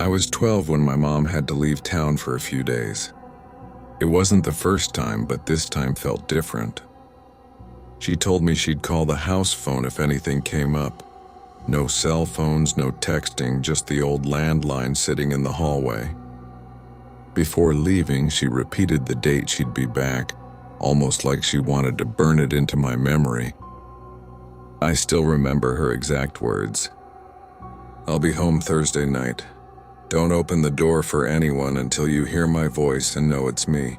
I was 12 when my mom had to leave town for a few days. It wasn't the first time, but this time felt different. She told me she'd call the house phone if anything came up. No cell phones, no texting, just the old landline sitting in the hallway. Before leaving, she repeated the date she'd be back, almost like she wanted to burn it into my memory. I still remember her exact words. "I'll be home Thursday night. Don't open the door for anyone until you hear my voice and know it's me."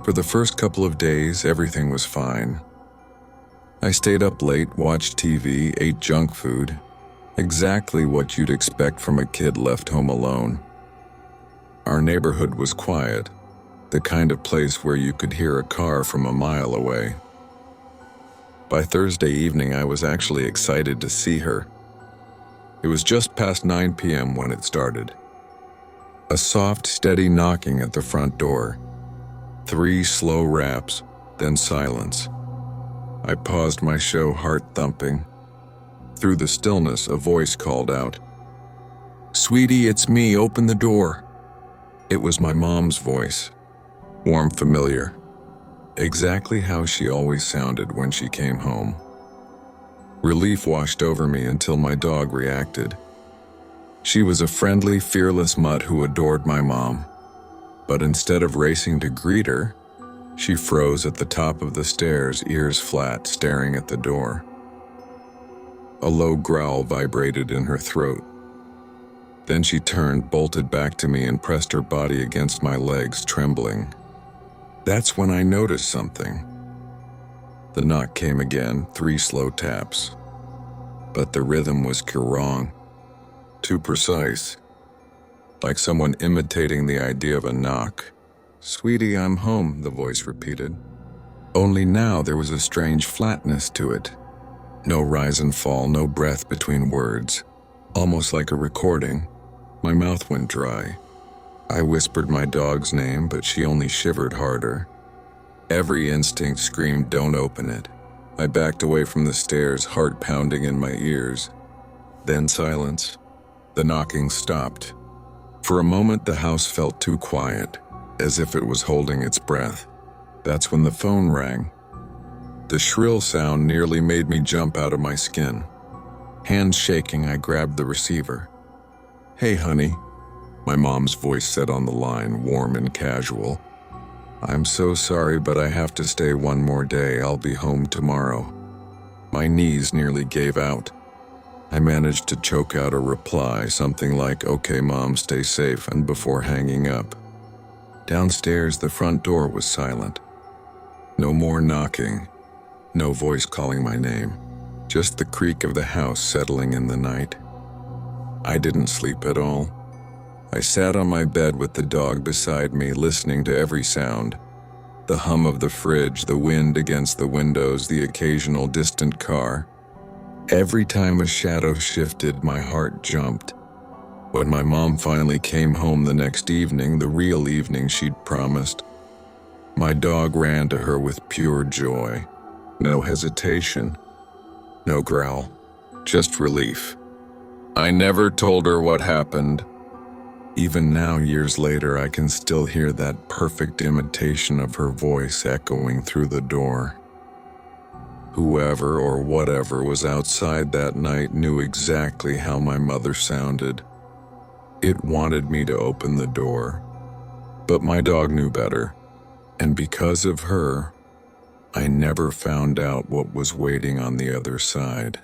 For the first couple of days, everything was fine. I stayed up late, watched TV, ate junk food. Exactly what you'd expect from a kid left home alone. Our neighborhood was quiet, the kind of place where you could hear a car from a mile away. By Thursday evening, I was actually excited to see her. It was just past 9 p.m. when it started. A soft, steady knocking at the front door. 3 slow raps, then silence. I paused my show, heart thumping. Through the stillness, a voice called out, "Sweetie, it's me, open the door." It was my mom's voice, warm, familiar. Exactly how she always sounded when she came home. Relief washed over me until my dog reacted. She was a friendly, fearless mutt who adored my mom. But instead of racing to greet her, she froze at the top of the stairs, ears flat, staring at the door. A low growl vibrated in her throat. Then she turned, bolted back to me, and pressed her body against my legs, trembling. That's when I noticed something. The knock came again, 3 slow taps. But the rhythm was wrong. Too precise. Like someone imitating the idea of a knock. "Sweetie, I'm home," the voice repeated. Only now there was a strange flatness to it. No rise and fall, no breath between words. Almost like a recording. My mouth went dry. I whispered my dog's name, but she only shivered harder. Every instinct screamed, "Don't open it." I backed away from the stairs, heart pounding in my ears. Then silence. The knocking stopped. For a moment, the house felt too quiet, as if it was holding its breath. That's when the phone rang. The shrill sound nearly made me jump out of my skin. Hands shaking, I grabbed the receiver. "Hey, honey," my mom's voice said on the line, warm and casual. "I'm so sorry, but I have to stay one more day. I'll be home tomorrow." My knees nearly gave out. I managed to choke out a reply, something like, "Okay, Mom, stay safe," and before hanging up. Downstairs, the front door was silent. No more knocking. No voice calling my name. Just the creak of the house settling in the night. I didn't sleep at all. I sat on my bed with the dog beside me, listening to every sound. The hum of the fridge, the wind against the windows, the occasional distant car. Every time a shadow shifted, my heart jumped. When my mom finally came home the next evening, the real evening she'd promised, my dog ran to her with pure joy. No hesitation. No growl. Just relief. I never told her what happened. Even now, years later, I can still hear that perfect imitation of her voice echoing through the door. Whoever or whatever was outside that night knew exactly how my mother sounded. It wanted me to open the door. But my dog knew better. And because of her, I never found out what was waiting on the other side.